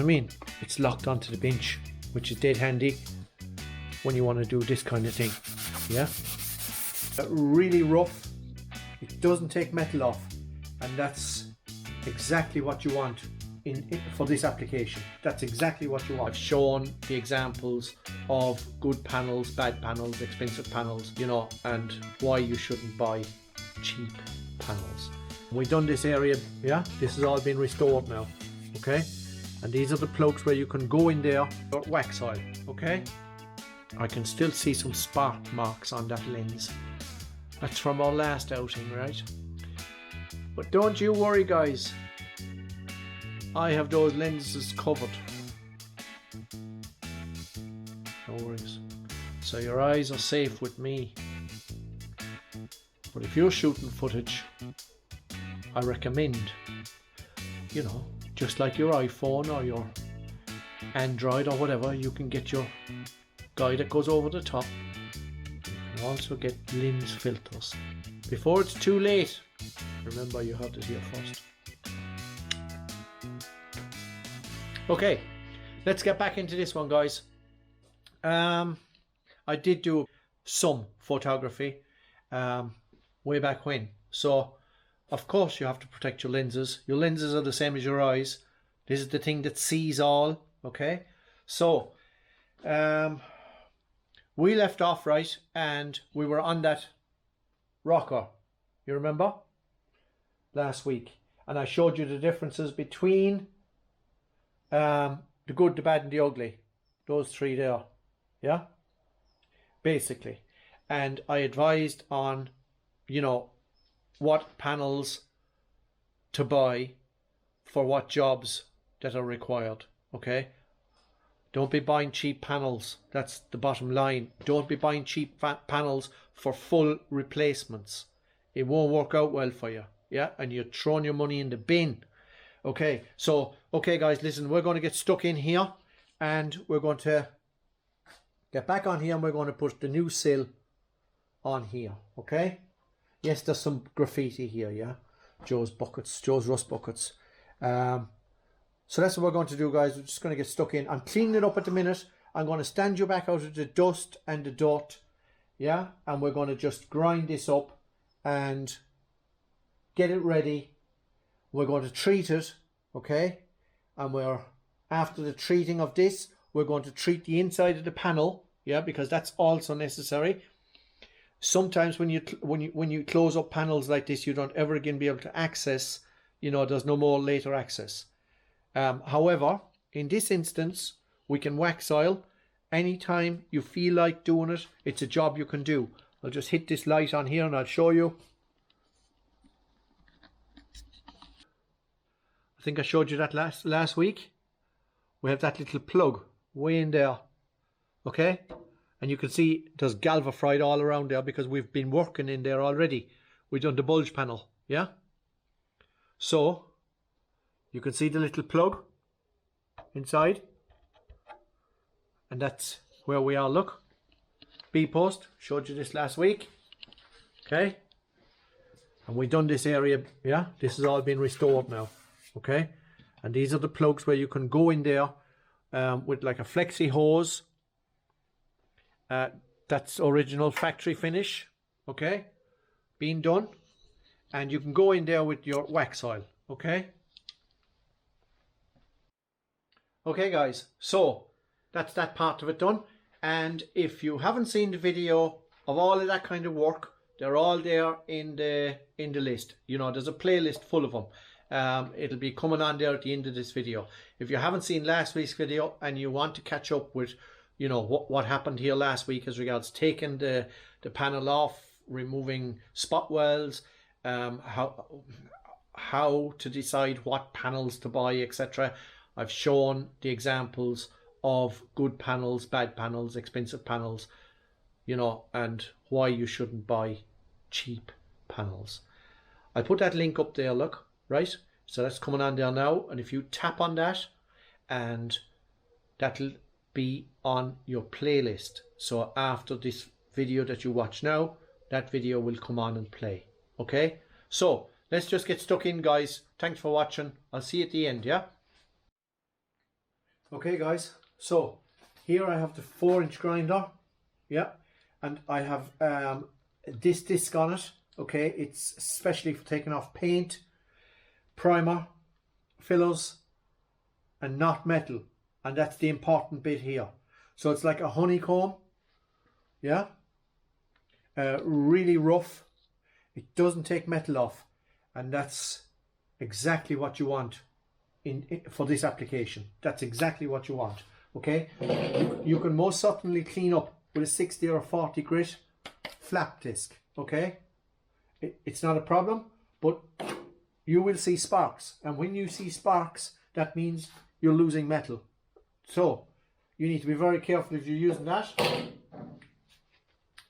what I mean? It's locked onto the bench, which is dead handy when you want to do this kind of thing. Yeah, really rough. It doesn't take metal off, and that's exactly what you want for this application. That's exactly what you want. I've shown the examples of good panels, bad panels, expensive panels, you know, and why you shouldn't buy cheap panels. We've done this area, yeah, this has all been restored now, okay? And these are the plugs where you can go in there, wax oil, okay? I can still see some spark marks on that lens. That's from our last outing, right? But don't you worry, guys. I have those lenses covered. No worries. So your eyes are safe with me. But if you're shooting footage, I recommend, you know, just like your iPhone or your Android or whatever, you can get your guy that goes over the top. You can also get lens filters. Before it's too late, remember you heard it here first. Okay, let's get back into this one, guys. I did do some photography way back when. So, of course, you have to protect your lenses. Your lenses are the same as your eyes. This is the thing that sees all, okay? So, we left off, right, and we were on that rocker, you remember? Last week. And I showed you the differences between the good, the bad, and the ugly. Those three there, yeah? Basically. And I advised on, you know, what panels to buy for what jobs that are required, okay? Don't be buying cheap panels. That's the bottom line. Don't be buying cheap panels for full replacements. It won't work out well for you, yeah? And you're throwing your money in the bin. Okay, so, okay guys, listen, we're going to get stuck in here and we're going to get back on here and we're going to put the new sill on here, okay? Yes, there's some graffiti here, yeah? Joe's buckets, Joe's rust buckets. So that's what we're going to do, guys. We're just going to get stuck in. I'm cleaning it up at the minute. I'm going to stand you back out of the dust and the dirt, yeah? And we're going to just grind this up and get it ready. We're going to treat it, okay? And after the treating of this, we're going to treat the inside of the panel, yeah? Because that's also necessary. Sometimes when you close up panels like this, you don't ever again be able to access, you know, there's no more later access. However, in this instance, we can wax oil anytime you feel like doing it. It's a job you can do. I'll just hit this light on here and I'll show you. I think I showed you that last week. We have that little plug way in there, okay? And you can see there's galvafried all around there because we've been working in there already. We've done the bulge panel, yeah? So, you can see the little plug inside. And that's where we are, look. B-post, showed you this last week. Okay? And we've done this area, yeah? This has all been restored now, okay? And these are the plugs where you can go in there with like a flexi hose. That's original factory finish, okay, being done, and you can go in there with your wax oil, okay? Okay guys, so that's that part of it done. And if you haven't seen the video of all of that kind of work, they're all there in the list. You know, there's a playlist full of them. It'll be coming on there at the end of this video. If you haven't seen last week's video and you want to catch up with, you know, what happened here last week as regards taking the panel off, removing spot welds, how to decide what panels to buy, etc. I've shown the examples of good panels, bad panels, expensive panels, you know, and why you shouldn't buy cheap panels. I put that link up there, look, right? So that's coming on there now, and if you tap on that, and that'll be on your playlist. So after this video that you watch now, that video will come on and play, okay? So let's just get stuck in, guys. Thanks for watching. I'll see you at the end, yeah? Okay guys, so here I have the 4-inch grinder, yeah, and I have this disc on it. Okay, it's especially for taking off paint, primer, fillers, and not metal, and that's the important bit here. So it's like a honeycomb, yeah, really rough. It doesn't take metal off, and that's exactly what you want for this application. That's exactly what you want. Okay, you can most certainly clean up with a 60 or a 40 grit flap disc. Okay, it's not a problem, but you will see sparks, and when you see sparks, that means you're losing metal. So you need to be very careful if you're using that.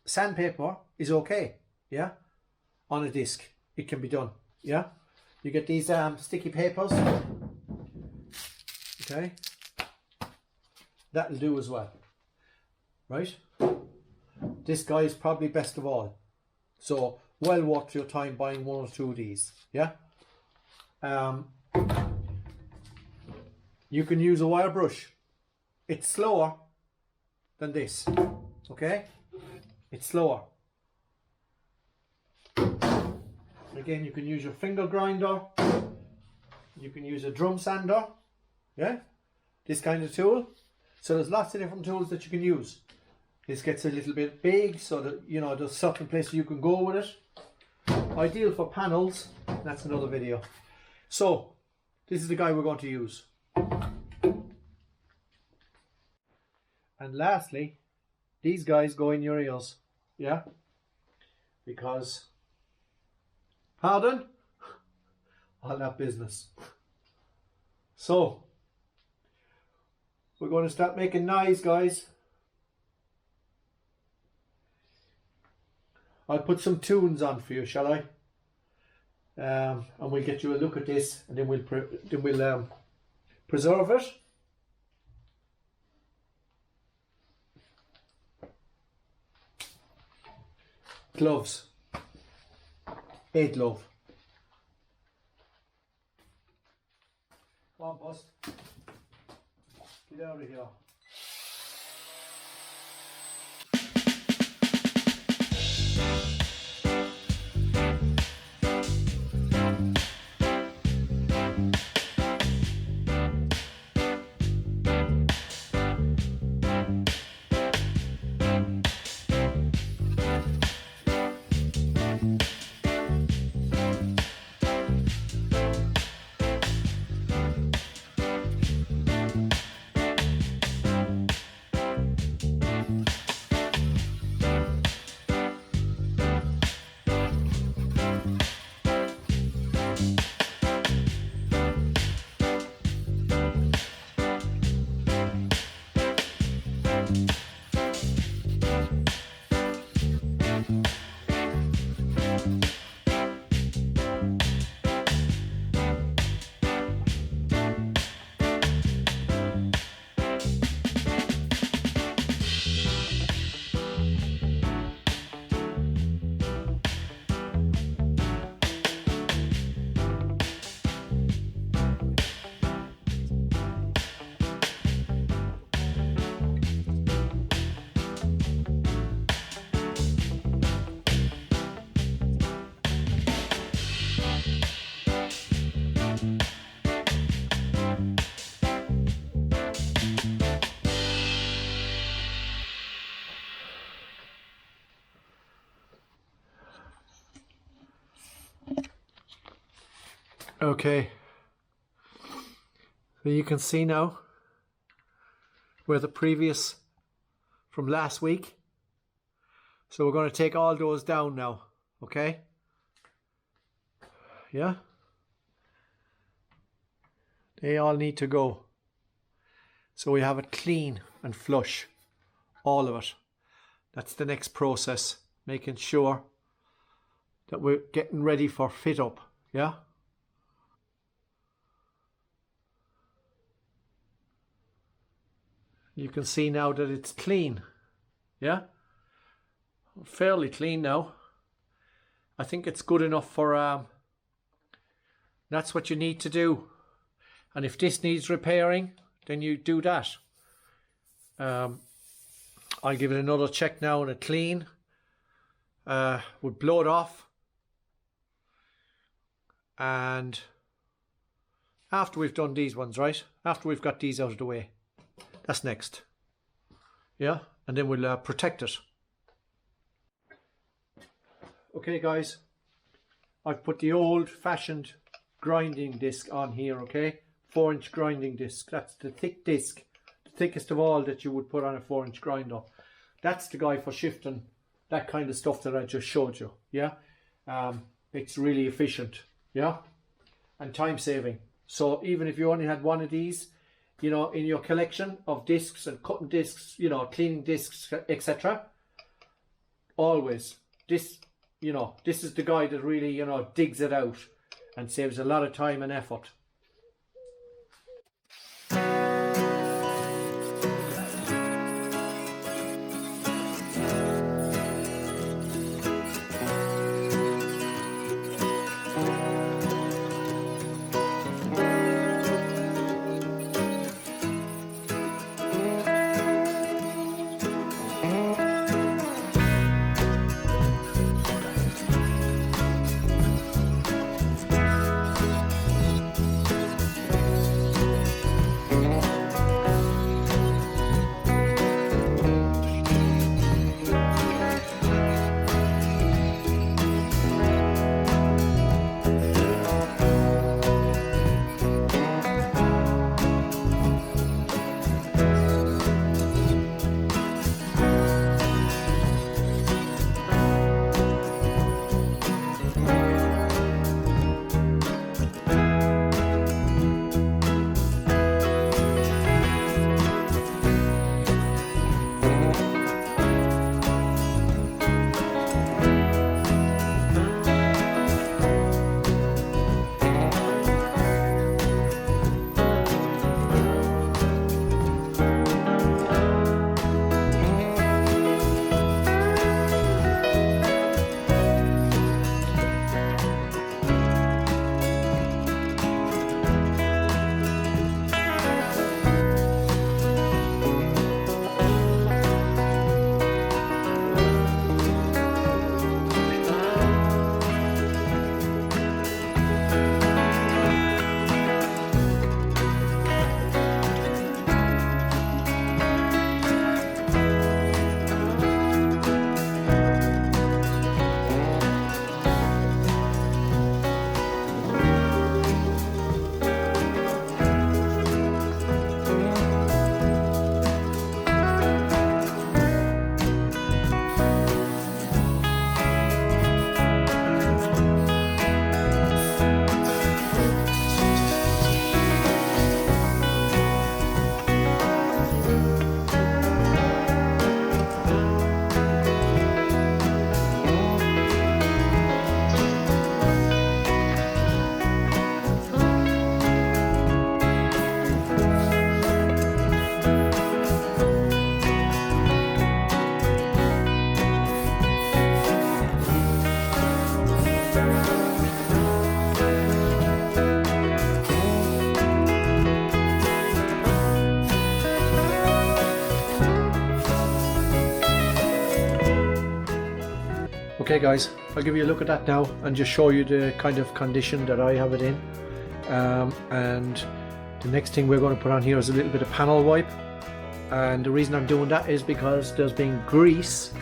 Sandpaper is okay, yeah, on a disc. It can be done, yeah. You get these sticky papers, okay, that'll do as well, right? This guy is probably best of all, so well worth your time buying 1 or 2 of these, yeah. You can use a wire brush. It's slower than this, okay? It's slower. Again, you can use your finger grinder. You can use a drum sander, yeah? This kind of tool. So there's lots of different tools that you can use. This gets a little bit big, so that, you know, there's certain places you can go with it. Ideal for panels. That's another video. So, this is the guy we're going to use. And lastly, these guys go in your ears, yeah? Because, pardon? All that business. So, we're going to start making noise, guys. I'll put some tunes on for you, shall I? And we'll get you a look at this, and then we'll preserve it. Gloves. 8 glove. Come on, Bust. Get out of here. Okay, so you can see now where the previous from last week. So we're going to take all those down now, okay? Yeah? They all need to go. So we have it clean and flush, all of it. That's the next process, making sure that we're getting ready for fit up, yeah? You can see now that it's clean, yeah? Fairly clean now. I think it's good enough for, that's what you need to do. And if this needs repairing, then you do that. I'll give it another check now and a clean. We'll blow it off. And after we've done these ones, right? After we've got these out of the way, that's next. Yeah, and then we'll protect it. Okay guys, I've put the old-fashioned grinding disc on here, okay? 4-inch grinding disc. That's the thick disc, the thickest of all that you would put on a 4-inch grinder. That's the guy for shifting that kind of stuff that I just showed you, yeah? It's really efficient, yeah? And time saving. So even if you only had one of these, you know, in your collection of discs and cutting discs, you know, cleaning discs, etc., always this, you know, this is the guy that really, you know, digs it out and saves a lot of time and effort. Okay guys, I'll give you a look at that now and just show you the kind of condition that I have it in. And the next thing we're going to put on here is a little bit of panel wipe. And the reason I'm doing that is because there's been grease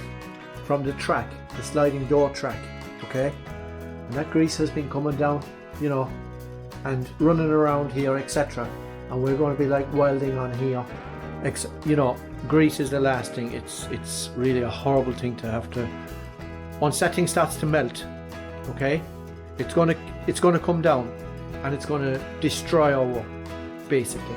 from the track, the sliding door track, okay? And that grease has been coming down, you know, and running around here, etc. And we're going to be like welding on here. You know, grease is the last thing. It's really a horrible thing to have to. Once that thing starts to melt, okay, it's gonna come down and it's gonna destroy our work, basically.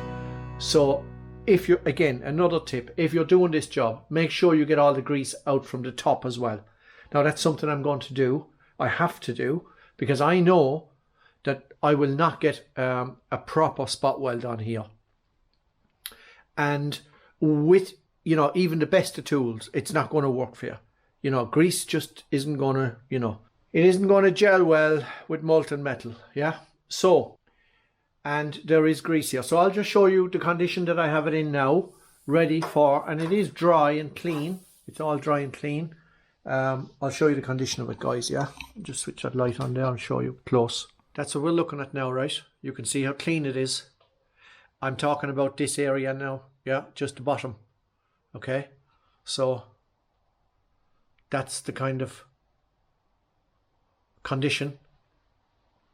So if you're, again, another tip, if you're doing this job, make sure you get all the grease out from the top as well. Now that's something I'm going to do. I have to do, because I know that I will not get a proper spot weld on here. And with, you know, even the best of tools, it's not going to work for you. You know, grease just isn't going to, you know, it isn't going to gel well with molten metal, yeah? So, and there is grease here. So I'll just show you the condition that I have it in now, ready for, and it is dry and clean. It's all dry and clean. I'll show you the condition of it, guys. Yeah, just switch that light on there and show you close. That's what we're looking at now, right? You can see how clean it is. I'm talking about this area now. Yeah, just the bottom. Okay, so that's the kind of condition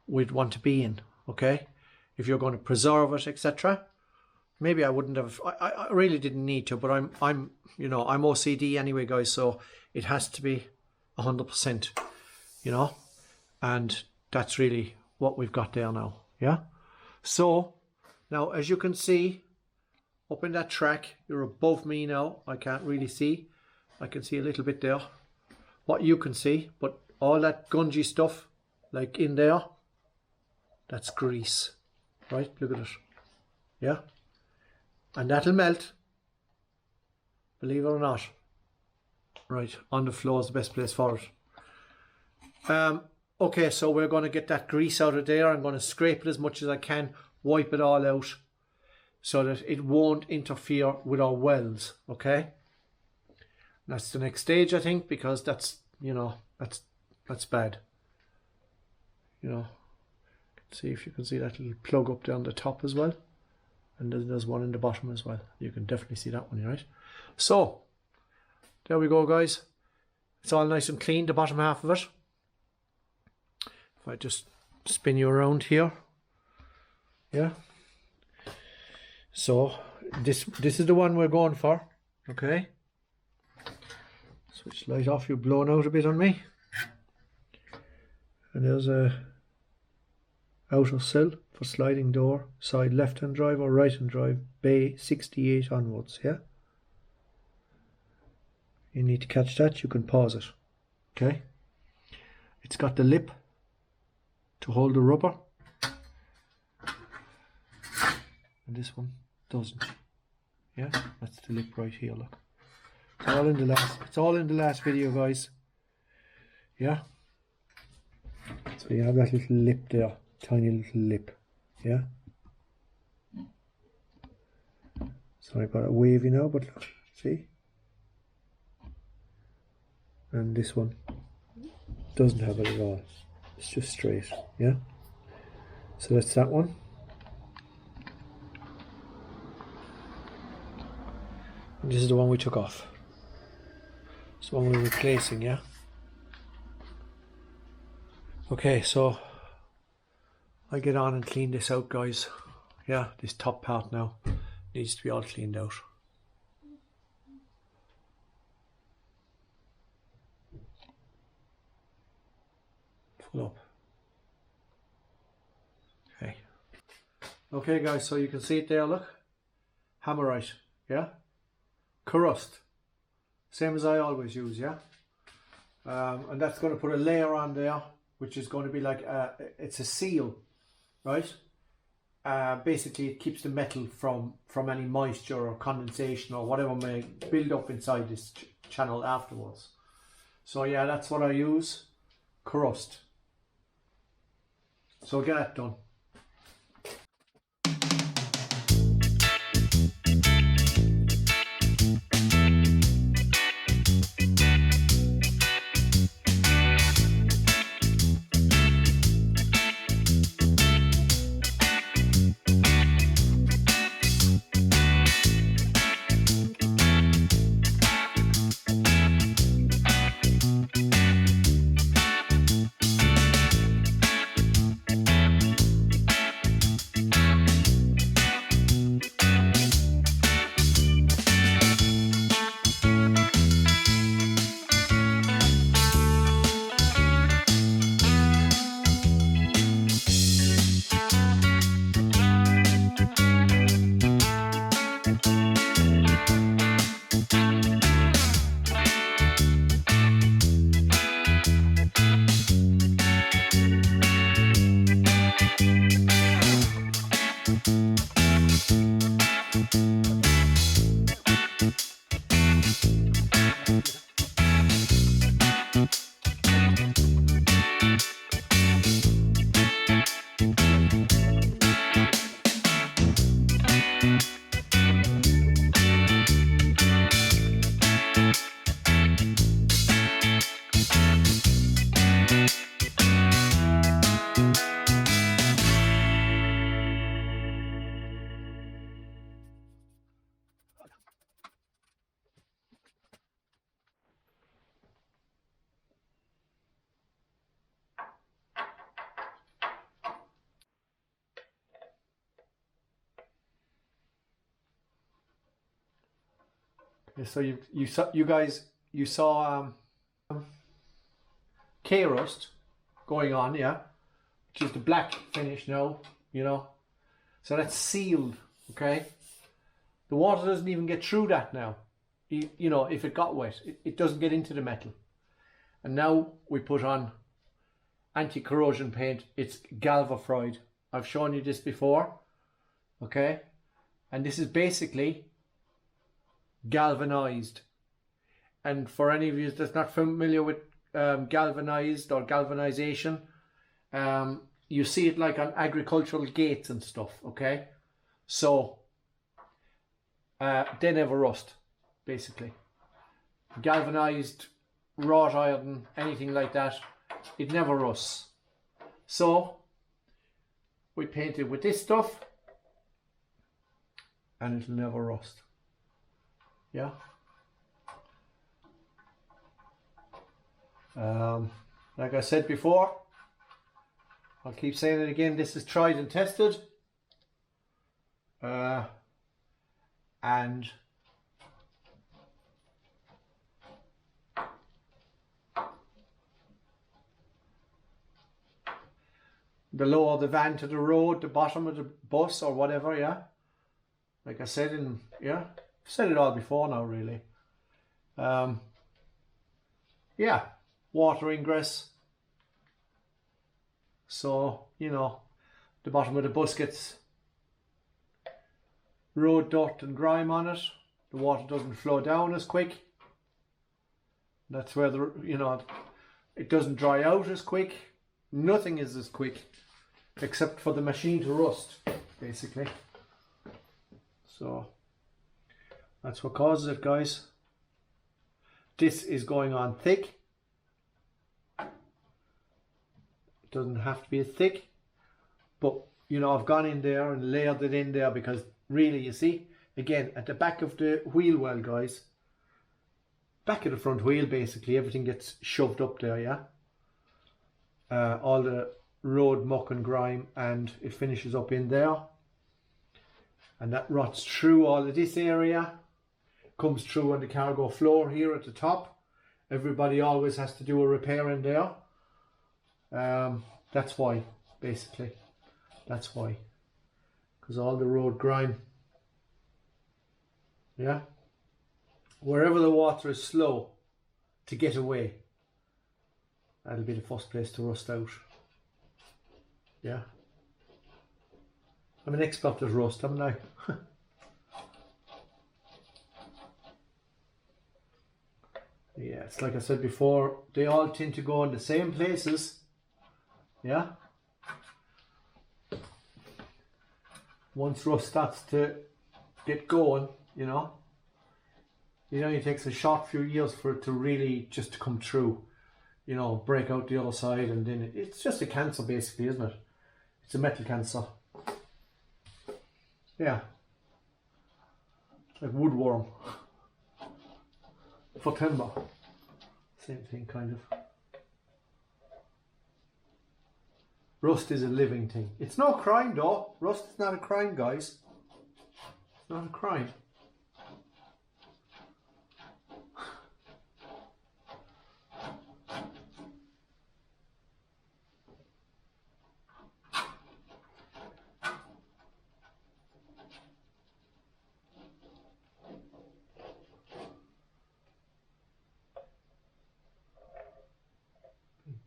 we'd want to be in. Okay, if you're going to preserve it, etc. Maybe I wouldn't have. I really didn't need to, but I'm you know, I'm OCD anyway, guys. So it has to be 100%. You know, and that's really what we've got there now. Yeah. So now, as you can see, up in that track, you're above me now. I can't really see. I can see a little bit there. What you can see, but all that gungy stuff, like in there, that's grease. Right? Look at it. Yeah? And that'll melt. Believe it or not. Right, on the floor is the best place for it. Okay, so we're going to get that grease out of there. I'm going to scrape it as much as I can, wipe it all out, so that it won't interfere with our welds. Okay, that's the next stage, I think, because that's, you know, that's bad. You know, see if you can see that little plug up there on the top as well, and there's one in the bottom as well. You can definitely see that one, right? So there we go, guys. It's all nice and clean, the bottom half of it. If I just spin you around here. Yeah. So this is the one we're going for. Okay. Switch light off. You're blown out a bit on me. And there's a outer sill for sliding door, side left hand drive or right hand drive, bay 68 onwards. Yeah. You need to catch that. You can pause it. Okay. It's got the lip to hold the rubber, and this one doesn't. Yeah, that's the lip right here. Look, it's all in the last. It's all in the last video, guys. Yeah. So you have that little lip there, tiny little lip. Yeah. So I got it wavy now, but look, see. And this one doesn't have it at all. It's just straight. Yeah. So that's that one. And this is the one we took off. It's the one we're replacing. Yeah. Okay, so I get on and clean this out, guys. Yeah, this top part now needs to be all cleaned out. Full up. Okay. Okay, guys, so you can see it there, look. Hammerite, yeah? Corrust. Same as I always use, yeah? And that's going to put a layer on there, which is going to be like, it's a seal, right? Basically, it keeps the metal from any moisture or condensation or whatever may build up inside this channel afterwards. So yeah, that's what I use, Corrust. So get that done. So you guys saw K-rust going on, yeah, which is the black finish now, you know. So that's sealed, okay. The water doesn't even get through that now. You know, if it got wet, it doesn't get into the metal. And now we put on anti-corrosion paint. It's galvafried. I've shown you this before, okay. And this is basically galvanized. And for any of you that's not familiar with galvanized or galvanization, you see it like on agricultural gates and stuff, okay. So they never rust, basically. Galvanized wrought iron, anything like that, it never rusts. So we paint it with this stuff and it'll never rust. Yeah. Like I said before, I'll keep saying it again, this is tried and tested. And the lower the van to the road, the bottom of the bus or whatever, yeah. Like I said, I've said it all before now, really. Yeah, water ingress. So, you know, the bottom of the bus gets road dirt and grime on it. The water doesn't flow down as quick. That's where it doesn't dry out as quick. Nothing is as quick except for the machine to rust, basically. So that's what causes it, guys. This is going on thick. It doesn't have to be as thick, but you know, I've gone in there and layered it in there because really, you see, again, at the back of the wheel well, guys, back of the front wheel, basically everything gets shoved up there, yeah. All the road muck and grime, and it finishes up in there, and that rots through all of this area, comes through on the cargo floor here at the top. Everybody always has to do a repair in there. That's why, basically, that's why, because all the road grime, yeah, wherever the water is slow to get away, that'll be the first place to rust out. Yeah, I'm an expert at rust, haven't I? Yeah, it's like I said before, they all tend to go in the same places. Yeah. Once rust starts to get going, you know, it only takes a short few years for it to really just come through, you know, break out the other side, and then it's just a cancer, basically, isn't it? It's a metal cancer. Yeah. Like woodworm. For timber. Same thing, kind of. Rust is a living thing. It's no crime, though. Rust is not a crime, guys. It's not a crime.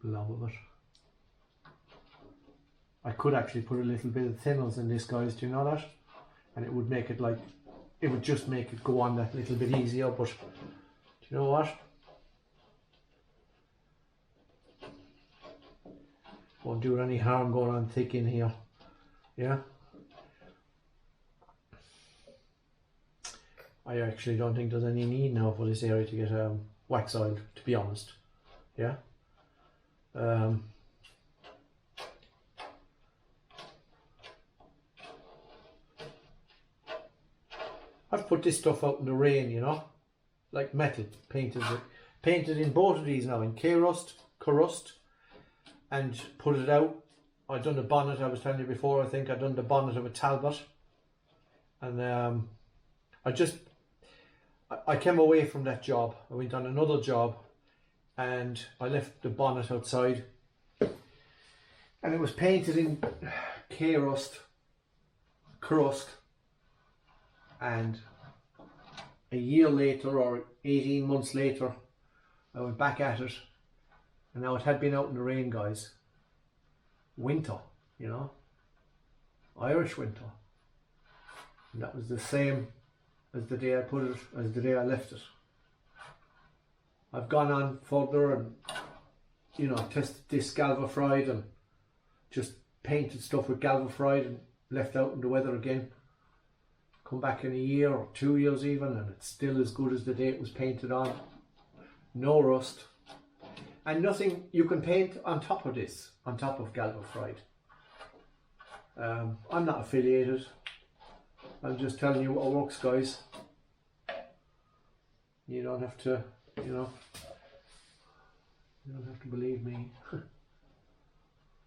Blob of it. I could actually put a little bit of thinners in this, guys, do you know that? And it would make it like, it would just make it go on that little bit easier, but do you know what? Won't do it any harm going on thick in here, yeah? I actually don't think there's any need now for this area to get wax oiled, to be honest, yeah? I've put this stuff out in the rain, you know, like metal, painted in both of these now, in K-rust, Corrust, and put it out. I've done the bonnet, I was telling you before, I think I've done the bonnet of a Talbot, and I came away from that job. I went on another job and I left the bonnet outside and it was painted in crust, and a year later or 18 months later I went back at it, and now it had been out in the rain, guys. Winter, you know, Irish winter, and that was the same as the day I put it, as the day I left it. I've gone on further and, you know, tested this galvafried and just painted stuff with galvafried and left out in the weather again. Come back in a year or 2 years even, and it's still as good as the day it was painted on. No rust. And nothing you can paint on top of this, on top of galvafried. I'm not affiliated. I'm just telling you what works, guys. You don't have to, you know, you don't have to believe me.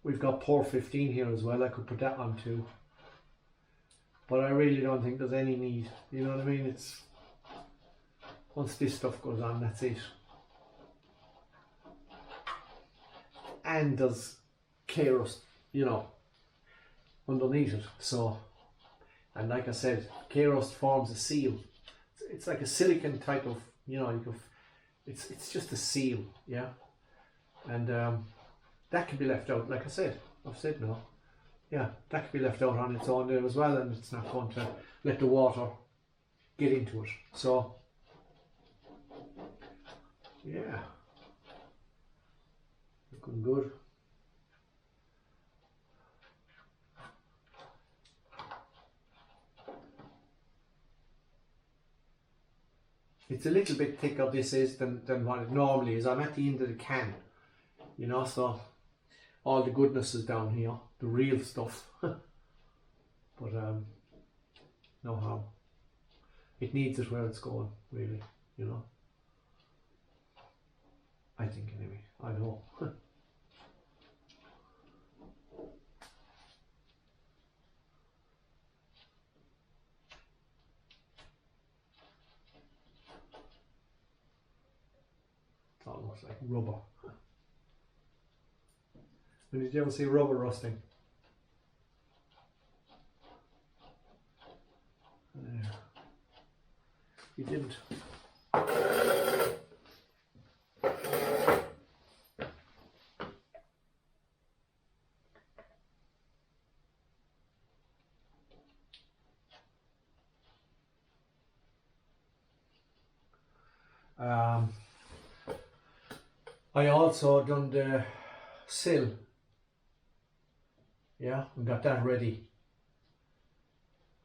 We've got EP15 here as well. I could put that on too. But I really don't think there's any need. You know what I mean? It's, once this stuff goes on, that's it. And there's K-rust, you know, underneath it. So, and like I said, K-rust forms a seal. It's like a silicon type of, you know, it's just a seal, yeah. And that can be left out, like I said. I've said no. Yeah, that can be left out on its own there as well, and it's not going to let the water get into it. So, yeah, looking good. It's a little bit thicker, this is, than what it normally is. I'm at the end of the can, you know, so all the goodness is down here, the real stuff. But no harm. It needs it where it's going, really, you know. I think anyway, I know. It's almost like rubber. Did you ever see rubber rusting? Yeah. You didn't. I also done the sill. Yeah, and got that ready.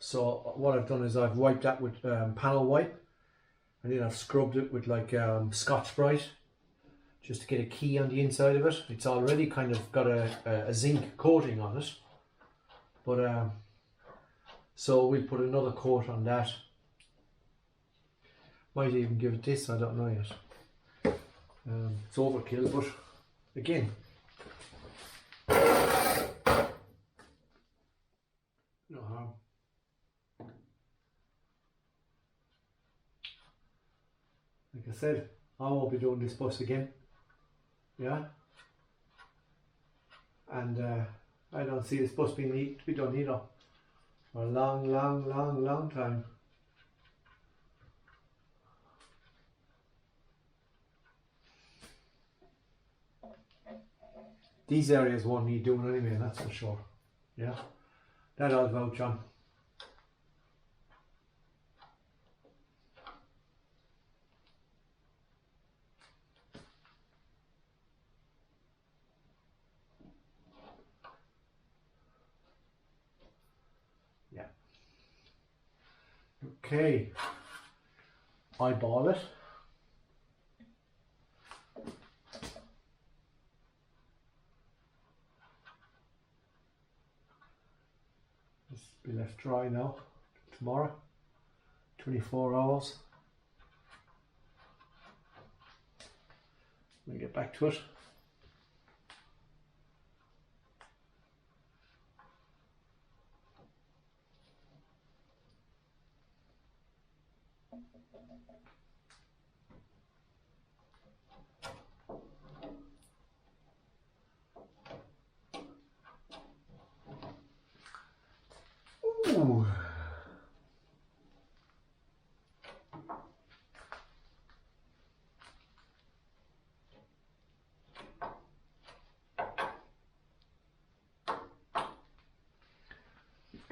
So what I've done is I've wiped that with panel wipe, and then I've scrubbed it with like Scotch-Brite just to get a key on the inside of it. It's already kind of got a zinc coating on it, but so we'll put another coat on that. Might even give it this, I don't know yet. It's overkill, but again, no harm. Like I said, I won't be doing this bus again. Yeah. And I don't see this bus being to be done either for a long time. These areas won't need doing anyway, that's for sure. Yeah. That I'll vouch on. Yeah. Okay. Eyeball it. Be left dry now. Tomorrow, 24 hours. We'll get back to it.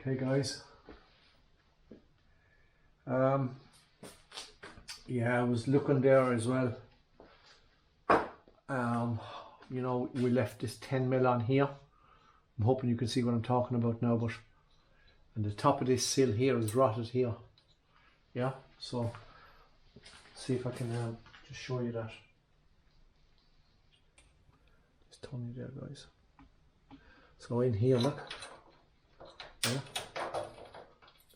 Okay guys, yeah, I was looking there as well. You know, we left this 10mm on here. I'm hoping you can see what I'm talking about now, but and the top of this sill here is rotted here. Yeah, so see if I can just show you that. Just turn you there guys. So in here, look. Yeah.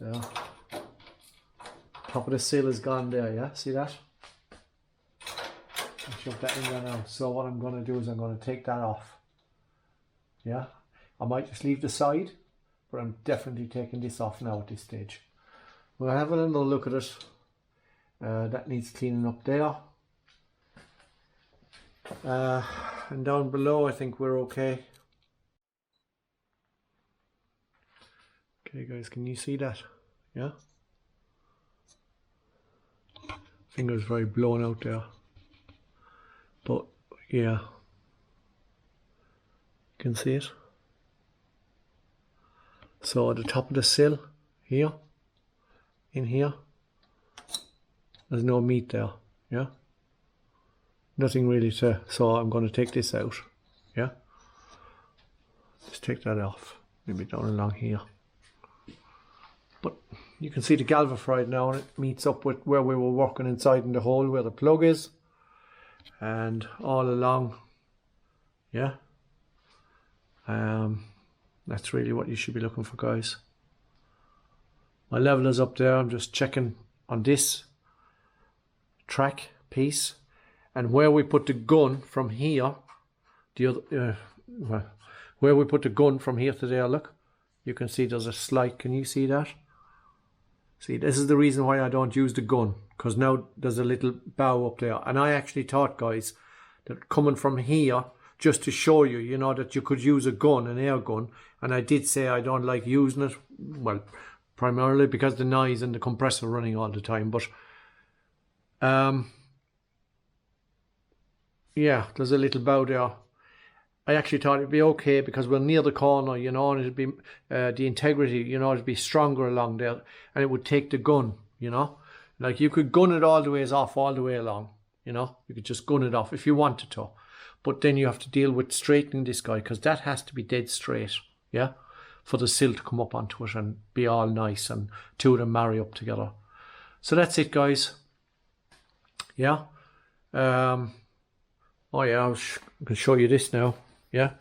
There. Top of the sill is gone there, yeah? See that? I'll shove that in there now. So what I'm going to do is I'm going to take that off. Yeah? I might just leave the side, but I'm definitely taking this off now at this stage. We'll have a little look at it. That needs cleaning up there. And down below I think we're okay. Okay guys, can you see that? Yeah? Finger's very blown out there. But yeah. You can see it. So at the top of the sill here, in here, there's no meat there, yeah? Nothing really to, so I'm going to take this out, yeah? Just take that off, maybe down along here. But you can see the galvafried now, and it meets up with where we were working inside in the hole where the plug is. And all along, yeah? That's really what you should be looking for, guys. My leveler's up there. I'm just checking on this track piece, and where we put the gun from here, the other where we put the gun from here to there, look, you can see there's a slight, can you see that? See, this is the reason why I don't use the gun, because now there's a little bow up there. And I actually thought, guys, that coming from here, just to show you, you know, that you could use a gun, an air gun. And I did say I don't like using it, well, primarily because the noise and the compressor running all the time. But yeah, there's a little bow there. I actually thought it'd be okay because we're near the corner, you know, and it'd be the integrity, you know, it'd be stronger along there, and it would take the gun, you know. Like you could gun it all the ways off all the way along, you know. You could just gun it off if you wanted to. But then you have to deal with straightening this guy, because that has to be dead straight, yeah, for the sill to come up onto it and be all nice and two of them marry up together. So that's it, guys. Yeah. Oh yeah, I can show you this now. Yeah.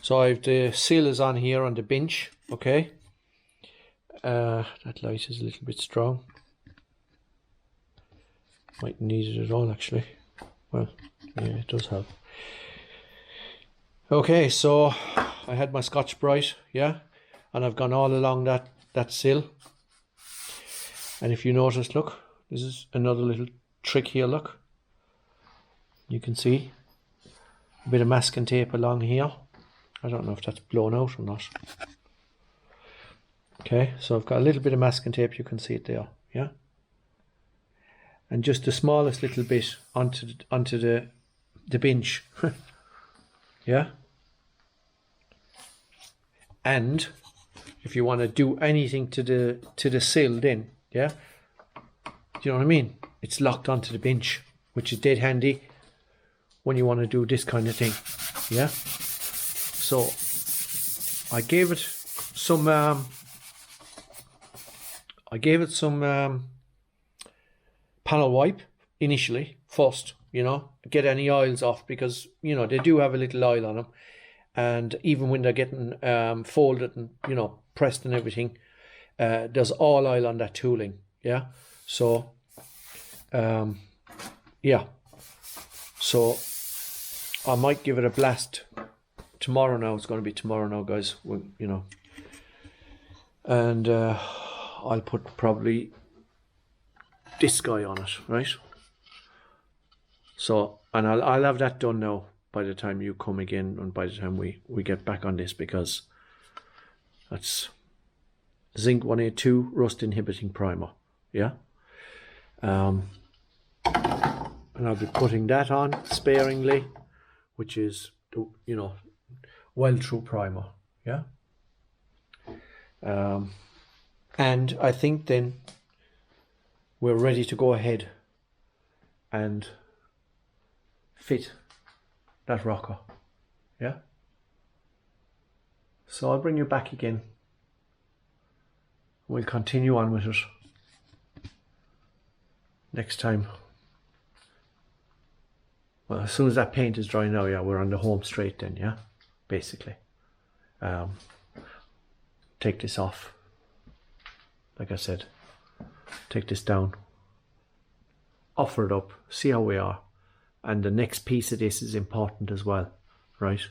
So I have the sill is on here on the bench. Okay. That light is a little bit strong. Might need it at all, actually. Well, yeah, it does help. Okay, so I had my Scotch Brite, yeah, and I've gone all along that sill. And if you notice, look, this is another little trick here, look. You can see a bit of masking tape along here. I don't know if that's blown out or not. Okay, so I've got a little bit of masking tape, you can see it there, yeah. And just the smallest little bit onto the bench. Yeah. And if you want to do anything to the sill, then yeah, do you know what I mean? It's locked onto the bench, which is dead handy when you want to do this kind of thing. Yeah. So I gave it some panel wipe initially first, you know, get any oils off, because you know they do have a little oil on them, and even when they're getting folded and, you know, pressed and everything, there's all oil on that tooling. Yeah. So yeah, so I might give it a blast tomorrow. Now it's going to be tomorrow now, guys, you know, and I'll put probably this guy on it, right? So, and I'll have that done now by the time you come again, and by the time we get back on this, because that's zinc 182 rust inhibiting primer. Yeah. And I'll be putting that on sparingly, which is, you know, well through primer. Yeah. And I think then we're ready to go ahead and fit that rocker. Yeah. So I'll bring you back again. We'll continue on with it next time. Well, as soon as that paint is dry now, yeah, we're on the home straight then, yeah, basically. Take this off. Like I said, take this down, offer it up, see how we are. And the next piece of this is important as well, right?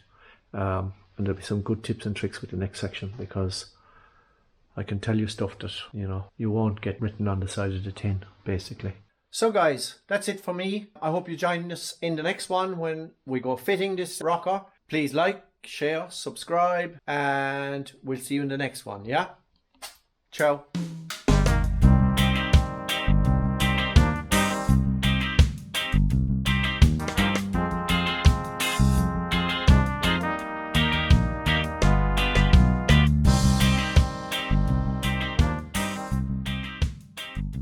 And there'll be some good tips and tricks with the next section, because I can tell you stuff that, you know, you won't get written on the side of the tin, basically. So guys, that's it for me. I hope you join us in the next one when we go fitting this rocker. Please like, share, subscribe, and we'll see you in the next one, yeah? Ciao.